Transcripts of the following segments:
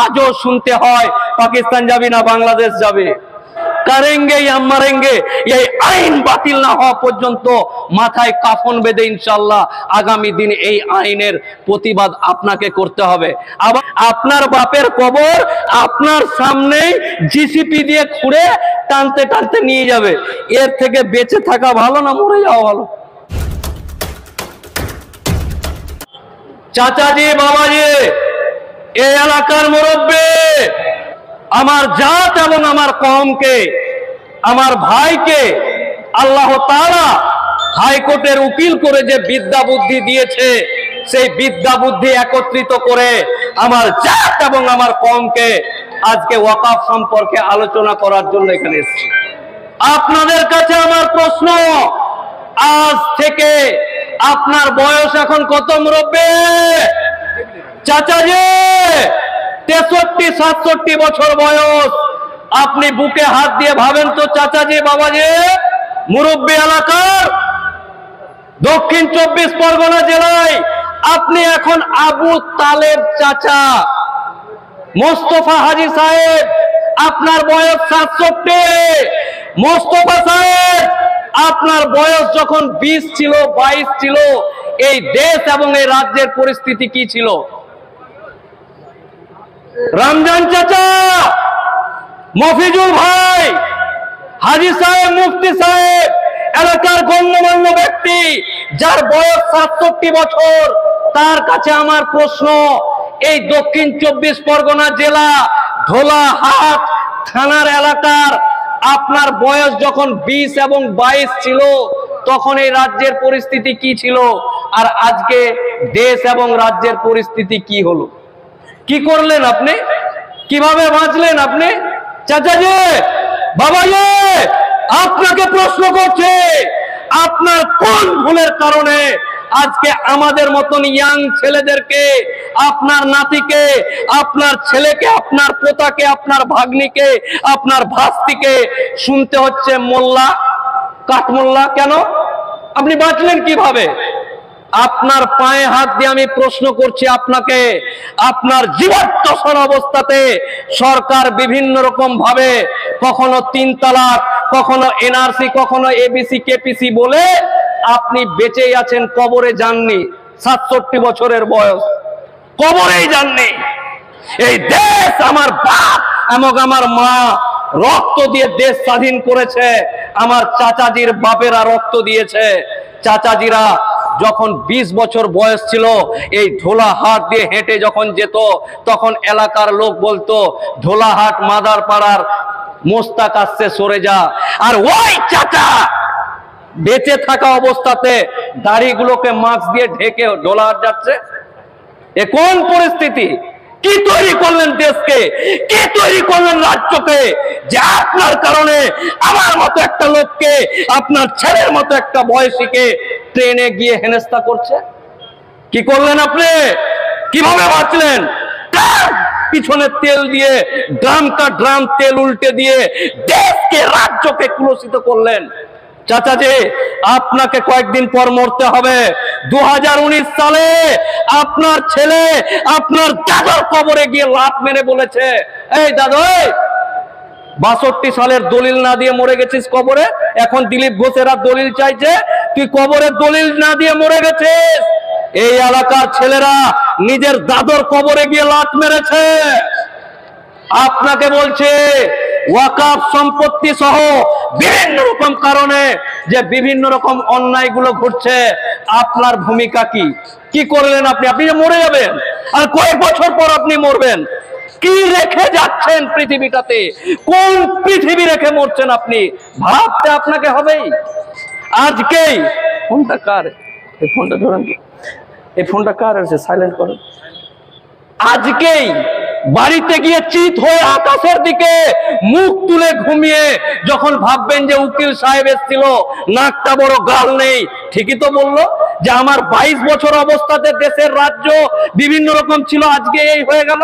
আজও শুনতে হয় পাকিস্তান যাবি না বাংলাদেশ যাবে, করেঙ্গে ইয়া মারেঙ্গে। এই আইন বাতিল না হওয়া পর্যন্ত মাথায় কাফন বেঁধে ইনশাআল্লাহ আগামী দিন এই আইনের প্রতিবাদ আপনাকে করতে হবে। আবার আপনার বাপের কবর আপনার সামনেই জিসিপি দিয়ে খুঁড়ে টানতে টানতে নিয়ে যাবে। এর থেকে বেঁচে থাকা ভালো না মরে যাওয়া ভালো? চাচাজি, বাবাজি, এই এলাকার মুরব্বী, আমার জাত এবং আমার কওমকে, আমার ভাইকে আল্লাহ তাআলা হাইকোর্টের উকিল করে যে বিদ্যা বুদ্ধি দিয়েছে, সেই বিদ্যা বুদ্ধি একত্রিত করে আমার জাত এবং আমার কওমকে আজকে ওয়াকফ সম্পর্কে আলোচনা করার জন্য এখানে এসেছি। আপনাদের কাছে আমার প্রশ্ন, আজ থেকে আপনার বয়স এখন কত মুরব্বী? চাচাজি 63-67 বছর বয়স। আপনি বুকে হাত দিয়ে ভাবেন তো চাচাজি, বাবাজি, মুরব্বী এলাকার দক্ষিণ 24 পরগনা জেলায় আপনি এখন আবু তালেব চাচা মোস্তফা হাজী সাহেব, আপনার বয়স 67। মোস্তফা সাহেব, আপনার বয়স যখন 20 ছিল, 22 ছিল, এই দেশ এবং এই রাজ্যের পরিস্থিতি কি ছিল? রমজান চাচা, মফিজুল ভাই, হাজী সাহেব, মুফতি সাহেব, এলাকার গণ্যমান্য ব্যক্তি যার বয়স 67 বছর, তার কাছে আমার প্রশ্ন, এই দক্ষিণ 24 পরগনা জেলা ধোলাহাট থানার এলাকার আপনার বয়স যখন 20 এবং 22 ছিল, তখন এই রাজ্যের পরিস্থিতি কি ছিল? আর আজকে দেশ এবং রাজ্যের পরিস্থিতি কি হলো? কি করলেন আপনি? কিভাবে বাঁচলেন আপনি? চাচাজি, বাবাজি, আপনাকে প্রশ্ন করছে, আপনার কোন ভুলের কারণে আজকে আমাদের মতন ইয়াং ছেলেদেরকে, আপনার নাতিকে, আপনার ছেলেকে, আপনার পোতাকে, আপনার ভাগ্নিকে, আপনার ভাস্তিকে শুনতে হচ্ছে মোল্লা, কাঠমোল্লা? কেন? আপনি বাঁচলেন কিভাবে? আপনার পায়ে হাত দিয়ে আমি প্রশ্ন করছি আপনাকে, আপনার জীবদ্দশার অবস্থাতে সরকার বিভিন্ন রকম ভাবে কখনো 3 তালাক, কখনো এনআরসি, কখনো এবিসি, কেপিসি বলে আপনি বেঁচেই আছেন, কবরে যাননি। 67 বছরের বয়স, কবরেই যাননি। এই দেশ আমার বাপ এবং আমার মা রক্ত দিয়ে দেশ স্বাধীন করেছে, আমার চাচাজির বাপেরা রক্ত দিয়েছে। চাচাজিরা যখন 20 বছর বয়স ছিল, এই ধোলাহাট দিয়ে হেঁটে যখন যেত, তখন এলাকার লোক বলতো ধোলাহাট মাদার পাড়ার মোস্তাক আসছে, সরে যা। আর ওই চাচা বেঁচে থাকা অবস্থাতে দাড়িগুলোকে মাস্ক দিয়ে ঢেকে ধোলাহাট যাচ্ছে। এ কোন পরিস্থিতি? কি তৈরি করলেন দেশকে, কি তৈরি করলেন রাজ্যকে, যে আপনার কারণে আমার মতো একটা লোককে, আপনার ছেলের মতো একটা বয়সীকে ট্রেনে গিয়ে হেনস্থা করছে? কি করলেন আপনি? কিভাবে বাঁচলেন? পিছনে তেল দিয়ে ড্রামটা ড্রাম তেল উল্টে দিয়ে দেশকে, রাজ্যকে কুলসিত করলেন। চাচাজি, আপনাকে কয়েকদিন পর মরতে হবে। 2019 সালে আপনার ছেলে আপনার দাদার কবরে গিয়ে লাত মেরে বলেছে, এই দাদা, 62 সালের দলিল না দিয়ে মরে গেছিস কবরে, এখন দিলীপ ঘোষেরা দলিল চাইছে, তুই কবরের দলিল না দিয়ে মরে গেছিস। এই এলাকার ছেলেরা নিজের দাদর কবরে গিয়ে লাত মেরেছে। আপনাকে বলছে ওয়াকফ সম্পত্তি সহ বিভিন্ন রকম কারণে যে বিভিন্ন রকম অন্যায়গুলো ঘটছে, আপনার ভূমিকা কি? কি করলেন আপনি? আপনি যে মরে যাবেন, আর কয়েক বছর পর আপনি মরবেন, কি রেখে যাচ্ছেন পৃথিবীটাতে? কোন পৃথিবী রেখে মরছেন আপনি? ভাবতে আপনাকে হবেই। আজকেই ফোনটা কার? এই ফোনটা ধরেন, এই ফোনটা কার আছে? সাইলেন্ট করুন। আজকেই বাড়িতে গিয়ে চিত হয়ে আকাশের দিকে মুখ তুলে ঘুমিয়ে যখন ভাববেন যে উকিল সাহেব এসেছিল, নাকটা বড়, গাল নেই, ঠিকই তো বললো যে আমার 22 বছর অবস্থাতে দেশের রাজ্য বিভিন্ন রকম ছিল, আজকে এই হয়ে গেল।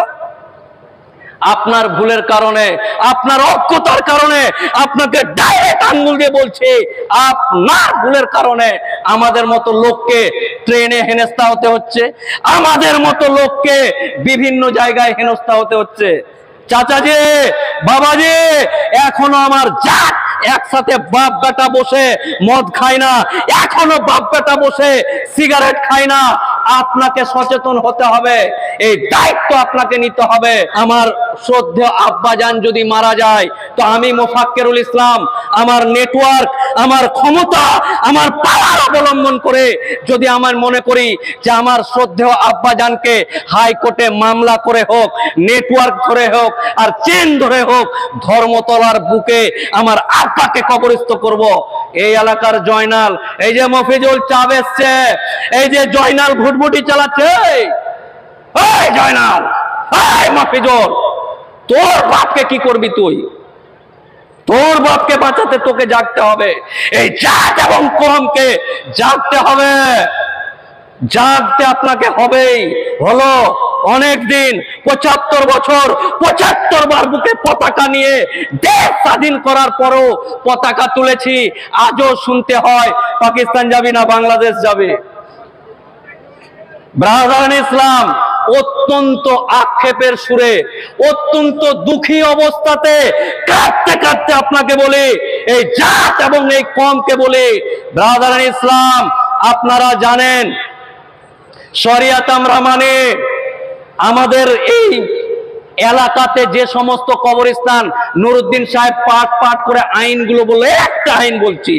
আপনার ভুলের কারণে, আপনার অজ্ঞতার কারণে, আপনাকে ডাইরেক্ট আঙ্গুল দিয়ে বলছি, আপনার ভুলের কারণে আমাদের মতো লোককে ট্রেনে হেনস্থা হতে হচ্ছে, আমাদের মতো লোককে বিভিন্ন জায়গায় হেনস্থা হতে হচ্ছে। চাচাজি, বাবাজি, এখনো আমার জাত একসাথে বাপ বেটা বসে মদ খায় না, এখনো বাপ বেটা বসে সিগারেট খায় না। আপনাকে সচেতন হতে হবে, এই দায়িত্ব আপনাকে নিতে হবে। আমার শ্রদ্ধেয় আব্বাজান যদি মারা যায় তো আমি মোফাক্কেরুল ইসলাম আমার নেটওয়ার্ক, আমার ক্ষমতা, আমার পাওয়ার অবলম্বন করে যদি আমার মনে করি যে আমার শ্রদ্ধেয় আব্বাজানকে হাইকোর্টে মামলা করে হোক, নেটওয়ার্ক ধরে হোক, আর চেন ধরে হোক, ধর্মতলার বুকে আমার আব্বাকে কবরস্থ করব। এই এলাকার জয়নাল, এই যে মফিজুল চা বেচছে, এই যে জয়নাল ভুটভুটি চালাচ্ছে, এই জয়নাল, এই মফিজুল, তোর বাপকে কি করবি তুই? তোর বাপকে বাঁচাতে তোকে জাগতে হবে, এই জাত এবং কমকে জাগতে হবে, জাগতে আপনাকে হবেই। হলো অনেক দিন, ৭৫ বছর, ৭৫ বার বুকে পতাকা নিয়ে দেশ স্বাধীন করার পরও পতাকা তুলেছি। আজও শুনতে হয় পাকিস্তান যাবি না বাংলাদেশ যাবে। ব্রাদারান ইসলাম অত্যন্ত আক্ষেপের সুরে, অত্যন্ত দুঃখী অবস্থাতে কাঁদতে কাঁদতে আপনাকে বলে, এই জাত এবং এই কমকে বলে, ব্রাদারান ইসলাম আপনারা জানেন শরিয়াত আমরা মানে, আমাদের এই এলাকাতে যে সমস্ত কবরস্থান নুরুদ্দিন সাহেব পাঠ পাঠ করে আইনগুলো বলে, একটা আইন বলছি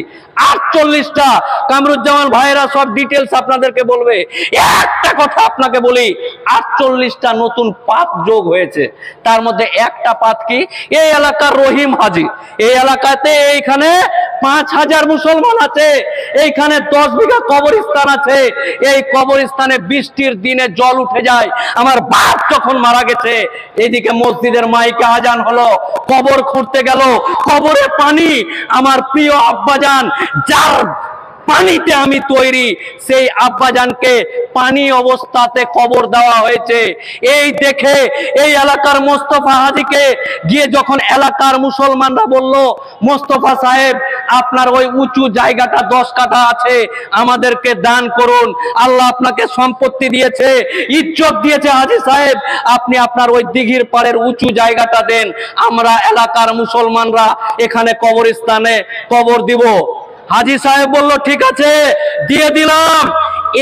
48টা, কামরুজ্জামান ভাইরা সব ডিটেলস আপনাদেরকে বলবে। একটা কথা আপনাকে বলি, 48টা নতুন পাপ যোগ হয়েছে। তার মধ্যে একটা পাপ কি, এই এলাকার রহিম হাজি, এই এলাকাতে এইখানে 5000 মুসলমান আছে, এইখানে 10 বিঘা কবরস্থান আছে। এই কবরস্থানে বৃষ্টির দিনে জল উঠে যায়। আমার বাপ যখন মারা গেছে, এইদিকে মসজিদের মাইকে আজান হলো, কবর খুঁড়তে গেল, কবরে পানি। আমার প্রিয় আব্বাজান যার পানিতে আমি তৈরি, সেই আব্বাজানকে পানি অবস্থাতে কবর দেওয়া হয়েছে। এই দেখে এই এলাকার মোস্তফা হাজিকে গিয়ে যখন এলাকার মুসলমানরা বলল, মোস্তফা সাহেব আপনার ওই উঁচু জায়গাটা 10 কাঠা আছে, আমাদেরকে দান করুন, আল্লাহ আপনাকে সম্পত্তি দিয়েছে, ইজ্জত দিয়েছে, হাজি সাহেব আপনি আপনার ওই দিঘির পাড়ের উঁচু জায়গাটা দেন, আমরা এলাকার মুসলমানরা এখানে কবরস্থানে কবর দিব। হাজি সাহেব বলল ঠিক আছে, দিয়ে দিলাম।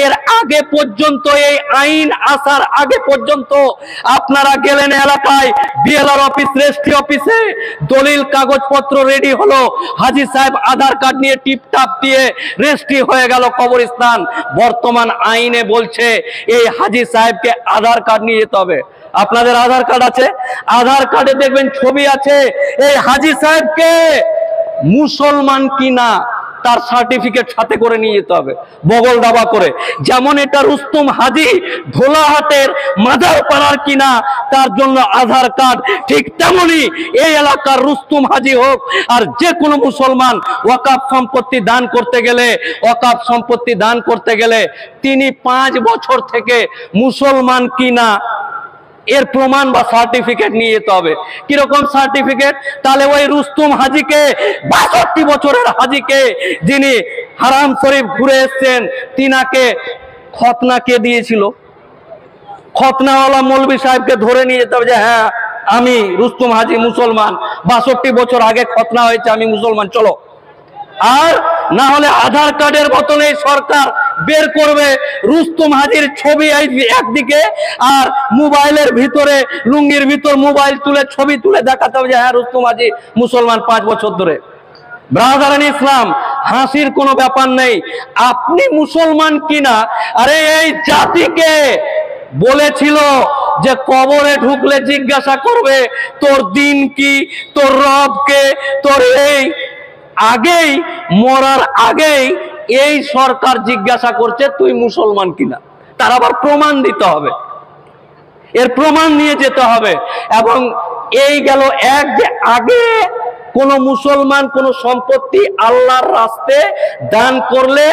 এর আগে পর্যন্ত, এই আইন আসার আগে পর্যন্ত আপনারা গেলেন এলাকায় বিএলআর অফিস, রেজিস্ট্রি অফিসে, দলিল কাগজপত্র রেডি হলো, হাজি সাহেব আধার কার্ড নিয়ে টিপটাপ দিয়ে রেজিস্ট্রি হয়ে গেল কবরস্থান। বর্তমান আইনে বলছে এই হাজি সাহেবকে আধার কার্ড নিয়ে যেতে হবে। আপনাদের আধার কার্ড আছে? আধার কার্ডে দেখবেন ছবি আছে, এই হাজি সাহেবকে মুসলমান কিনা তার সার্টিফিকেট সাথে করে নিয়ে যেতে হবে, বগল দাবা করে। যেমন এটা রুস্তম হাজি ধোলাহাটের মাদারপাড়ার কিনা তার জন্য আধার কার্ড, ঠিক তেমনি এই এলাকার রুস্তম হাজি হোক আর যে কোনো মুসলমান ওয়াকাফ সম্পত্তি দান করতে গেলে, ওয়াকাফ সম্পত্তি দান করতে গেলে তিনি 5 বছর থেকে মুসলমান কিনা এর প্রমাণ বা সার্টিফিকেট নিয়ে যেতে হবে। কিরকম সার্টিফিকেট? তাহলে ওই রুস্তম হাজিকে, 62 বছরের হাজিকে, যিনি হারাম শরীফ ঘুরে এসছেন, তিনাকে খতনা কে দিয়েছিল? খতনাওয়ালা মৌলভী সাহেবকে ধরে নিয়ে যেতে হবে যে হ্যাঁ আমি রুস্তম হাজি মুসলমান, 62 বছর আগে খতনা হয়েছে, আমি মুসলমান, চলো। আর না হলে আধার কার্ডের বদলে সরকার বের করবে রুস্তম হাজির ছবি একদিকে, আর মোবাইলের ভিতরে, লুঙ্গির ভিতর মোবাইল তুলে ছবি তুলে দেখাতে হবে যে হ্যাঁ রুস্তম হাজি মুসলমান 5 বছর ধরে। ব্রাদারান ইসলাম, হাসির কোনো ব্যাপার নেই। আপনি মুসলমান কিনা, আরে এই জাতিকে বলেছিল যে কবরে ঢুকলে জিজ্ঞাসা করবে তোর দিন কি, তোর রবকে, তোর এই আগেই, মরার আগেই এই সরকার জিজ্ঞাসা করছে তুই মুসলমান কিনা। তার আবার প্রমাণ দিতে হবে, এর প্রমাণ নিয়ে যেতে হবে। এবং এই গেল এক, যে আগে কোন মুসলমান কোন সম্পত্তি আল্লাহর রাস্তে দান করলে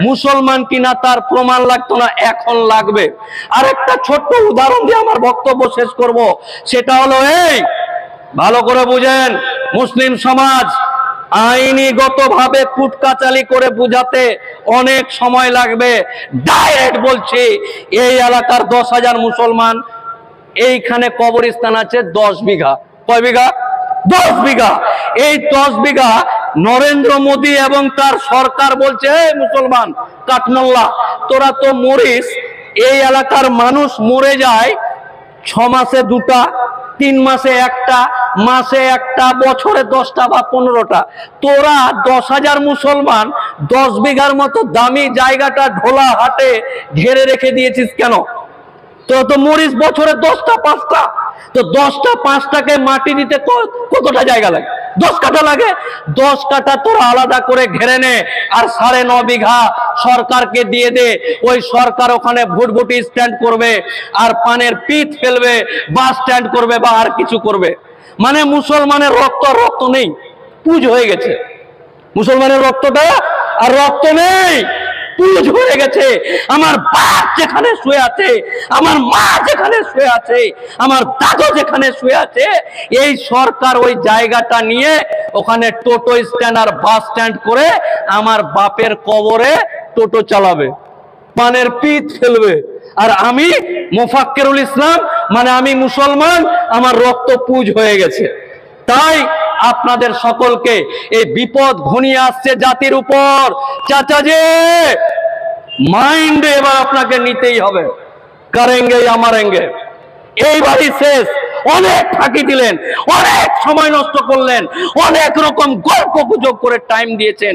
মুসলমান কিনা তার প্রমাণ লাগতো না, এখন লাগবে। আর একটা ছোট্ট উদাহরণ দিয়ে আমার বক্তব্য শেষ করব, সেটা হলো এই, ভালো করে বুঝেন মুসলিম সমাজ, আইনিগতভাবে কুটকাচালি করে বুঝাতে অনেক সময় লাগবে। ডাইরেক্ট বলছি, এই এলাকার 10,000 মুসলমান, এইখানে কবরস্থান আছে 10 বিঘা। কয় বিঘা? 10 বিঘা। এই 10 বিঘা নরেন্দ্র মোদী এবং তার সরকার বলছে, এই মুসলমান কাঠমোল্লা, তোরা তো মরিস, এই এলাকার মানুষ মরে যায় 6 মাসে 2টা, 3 মাসে 1টা, মাসে 1টা, বছরে 10টা বা 15টা। তোরা 10,000 মুসলমান 10 বিঘার মতো দামি জায়গাটা ঢোলা হাটে ঘেরে রেখে দিয়েছিস কেন? তো তো মরিস বছরে 10টা 5টা, তো 10টা 5টাকে মাটি দিতে কতটা জায়গা লাগে? 10 কাঠা লাগে। 10 কাঠা তোরা আলাদা করে ঘেরে নে, আর 9.5 বিঘা সরকারকে দিয়ে দে। ওই সরকার ওখানে ভুটভুটি স্ট্যান্ড করবে, আর পানের পিচ ফেলবে, বাস স্ট্যান্ড করবে, বা আর কিছু করবে। মানে মুসলমানের রক্ত নেই, পুজ হয়ে গেছে। মুসলমানের রক্তটা আর রক্ত নেই, পুজ হয়ে গেছে। আমার বাপ যেখানে শুয়ে আছে, আমার মা যেখানে শুয়ে আছে, আমার দাদু যেখানে শুয়ে আছে, এই সরকার ওই জায়গাটা নিয়ে ওখানে টোটো স্ট্যান্ড আর বাস স্ট্যান্ড করে আমার বাপের কবরে টোটো চালাবে, পানের পিচ ফেলবে। আর আমি মোফাক্কেরুল ইসলাম, মানে আমি মুসলমান, আমার রক্ত পুজ হয়ে গেছে। তাই আপনাদের সকলকে এই বিপদ ঘনিয়ে আসছে জাতির উপর। চাচাজি, মাইন্ডে এবার আপনাকে নিতেই হবে, করেঙ্গে আমারেঙ্গে। এইবারই শেষ। অনেক ফাঁকি দিলেন, অনেক সময় নষ্ট করলেন, অনেক রকম গল্প গুজব করে টাইম দিয়েছেন।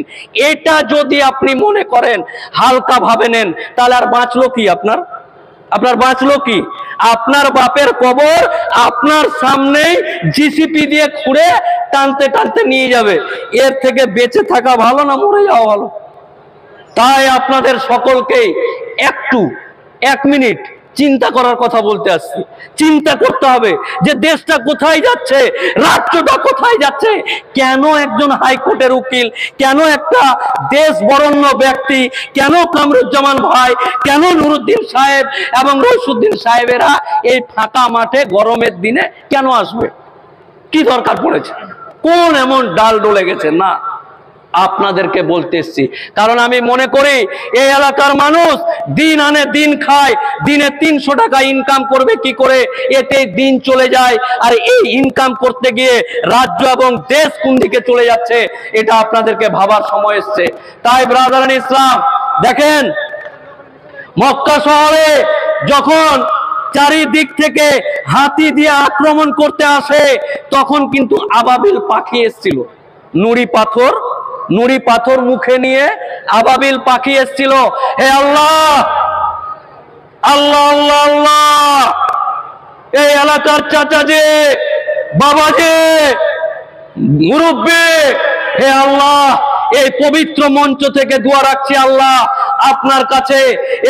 এটা যদি আপনি মনে করেন হালকা ভাবে নেন, তাহলে আর বাঁচলো কি? আপনার বাঁচলো কি? আপনার বাপের কবর আপনার সামনেই জিসিপি দিয়ে খুঁড়ে টানতে টানতে নিয়ে যাবে। এর থেকে বেঁচে থাকা ভালো না মরে যাওয়া ভালো? তাই আপনাদের সকলকে একটু 1 মিনিট চিন্তা করার কথা বলতে আসছি। চিন্তা করতে হবে যে দেশটা কোথায় যাচ্ছে, রাজ্যটা কোথায় যাচ্ছে। কেন একজন হাইকোর্টের উকিল, কেন একটা দেশ বরেণ্য ব্যক্তি, কেন কামরুজ্জামান ভাই, কেন নুরুদ্দিন সাহেব এবং রইসুদ্দিন সাহেবেরা এই ফাঁকা মাঠে গরমের দিনে কেন আসবে? কি দরকার পড়েছে? কোন এমন ডাল ডলে গেছে? না, আপনাদেরকে বলতে এসছি। কারণ আমি মনে করি এই এলাকার মানুষ দিন আনে দিন খায়, দিনে 300 টাকা ইনকাম করবে কি করে, এতেই দিন চলে যায়। আর এই ইনকাম করতে গিয়ে রাজ্য এবং দেশ কোন দিকে চলে যাচ্ছে, এটা আপনাদেরকে ভাবার সময় এসছে। তাই ব্রাদারান ইসলাম, দেখেন মক্কা শহরে যখন চারিদিক থেকে হাতি দিয়ে আক্রমণ করতে আসে, তখন কিন্তু আবাবিল পাখি এসেছিল। নুড়ি পাথর মুখে নিয়ে আবাবিল পাখি এসেছিল। হে আল্লাহ, আল্লাহ আল্লাহ আল্লাহ, এই এলাকার চাচাজি, বাবাজি, মুরব্বী, হে আল্লাহ, এই পবিত্র মঞ্চ থেকে দোয়া রাখছি আল্লাহ আপনার কাছে,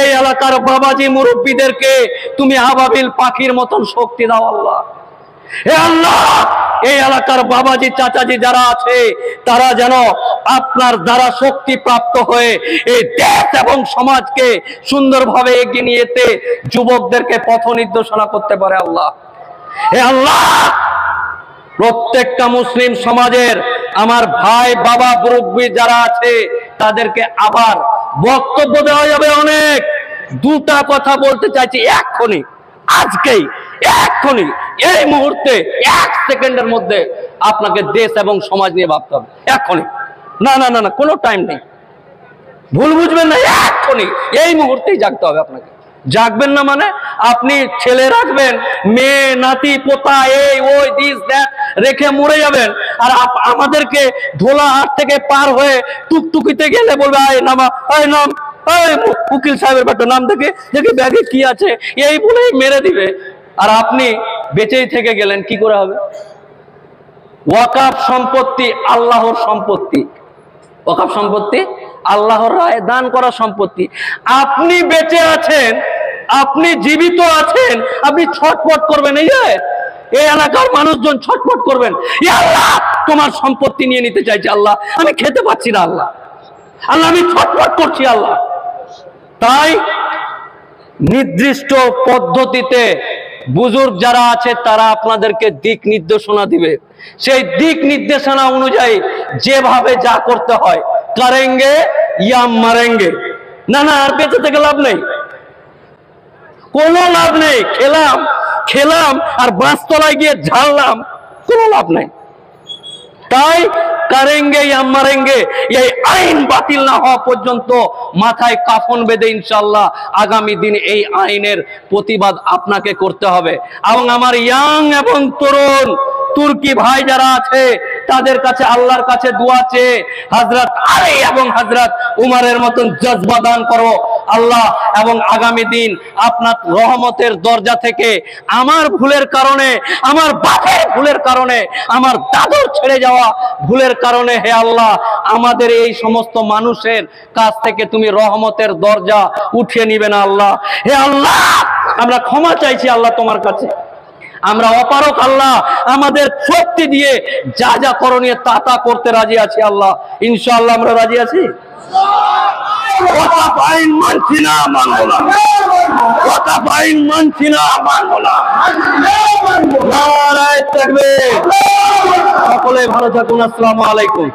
এই এলাকার বাবাজি মুরব্বীদেরকে তুমি আবাবিল পাখির মতন শক্তি দাও আল্লাহ। হে আল্লাহ, এই এলাকার বাবাজি চাচাজি যারা আছে, তারা যেন আপনার দ্বারা শক্তি প্রাপ্ত হয়ে এই দেশ এবং সমাজকে সুন্দরভাবে এগিয়ে নিয়ে যেতে যুবকদেরকে পথ নির্দেশনা করতে পারে আল্লাহ। হে আল্লাহ, প্রত্যেকটা মুসলিম সমাজের আমার ভাই বাবা মুরব্বী যারা আছে, তাদেরকে আবার বক্তব্য দেওয়া যাবে অনেক। 2টা কথা বলতে চাইছি এক্ষুনি, আজকেই, এক্ষুনি, এই মুহূর্তে, 1 সেকেন্ডের মধ্যে আপনাকে দেশ এবং সমাজ নিয়ে ভাবতে হবে। এক্ষুনি, না না না না, কোনো টাইম নেই, ভুল বুঝবেন না, এক্ষুনি এই মুহূর্তেই জাগতে হবে আপনাকে। জাগবেন না মানে আপনি ছেলে রাখবেন, মেয়ে নাতি পোতা এই ওই দিস দ্যাট রেখে মরে যাবেন। আর আমাদেরকে ধোলাহাট থেকে পার হয়ে টুকটুকিতে গেলে বলবে আয় নামা, আয় নাম, উকিল সাহেবের বাটো নাম, দেখে দেখি ব্যাগে কি আছে, এই বলেই মেরে দিবে। আর আপনি বেঁচেই থেকে গেলেন, কি করে হবে? ওয়াকাফ সম্পত্তি আল্লাহর সম্পত্তি, ওয়াকাফ সম্পত্তি আল্লাহর রায়ে দান করা সম্পত্তি। আপনি বেঁচে আছেন, আপনি জীবিত আছেন, আপনি ছটফট করবেন, এই এলাকার মানুষজন ছটফট করবেন, আল্লাহ তোমার সম্পত্তি নিয়ে নিতে চাইছে, আল্লাহ আমি খেতে পাচ্ছি না, আল্লাহ আল্লাহ আমি ছটফট করছি আল্লাহ। তাই নির্দিষ্ট পদ্ধতিতে বুজুর্গ যারা আছে তারা আপনাদেরকে দিক নির্দেশনা দিবে। সেই দিক নির্দেশনা অনুযায়ী যেভাবে যা করতে হয় করেঙ্গে ইয়া মারেঙ্গে। না না, আর বেঁচে থেকে লাভ নেই, কোনো লাভ নেই। খেলাম আর বাঁশতলায় গিয়ে ঝাড়লাম, কোনো লাভ নেই। তাই করেঙ্গে ইয়া মারেঙ্গে, এই আইন বাতিল না হওয়া পর্যন্ত মাথায় কাফন বেঁধে ইনশাআল্লাহ আগামী দিন এই আইনের প্রতিবাদ আপনাকে করতে হবে। এবং আমার ইয়াং এবং তরুণ তুর্কি ভাই যারা আছে তাদের কাছে আল্লাহর কাছে দোয়া চেয়ে হযরত আলী এবং হযরত উমরের মতন জজবা দান করো আল্লাহ। এবং আগামী দিন আপনার রহমতের দরজা থেকে আমার ভুলের কারণে, আমার বাপের ভুলের কারণে, আমার দাদুর ছেড়ে যাওয়া ভুলের কারণে হে আল্লাহ আমাদের এই সমস্ত মানুষের কাছ থেকে তুমি রহমতের দরজা উঠিয়ে নিবে না আল্লাহ। হে আল্লাহ আমরা ক্ষমা চাইছি আল্লাহ তোমার কাছে। আমরা অপারক আল্লাহ, আমাদের শক্তি দিয়ে যা যা করণীয় তা তা করতে রাজি আছি আল্লাহ। ইনশাআল্লাহ আমরা রাজি আছি। ওয়াকাফ আইন মানছি না, মানব না। ওয়াকাফ আইন মানছি না, মানব না। নারায়ে তাকবীর। সকলে ভালো থাকুন। আসসালামু আলাইকুম।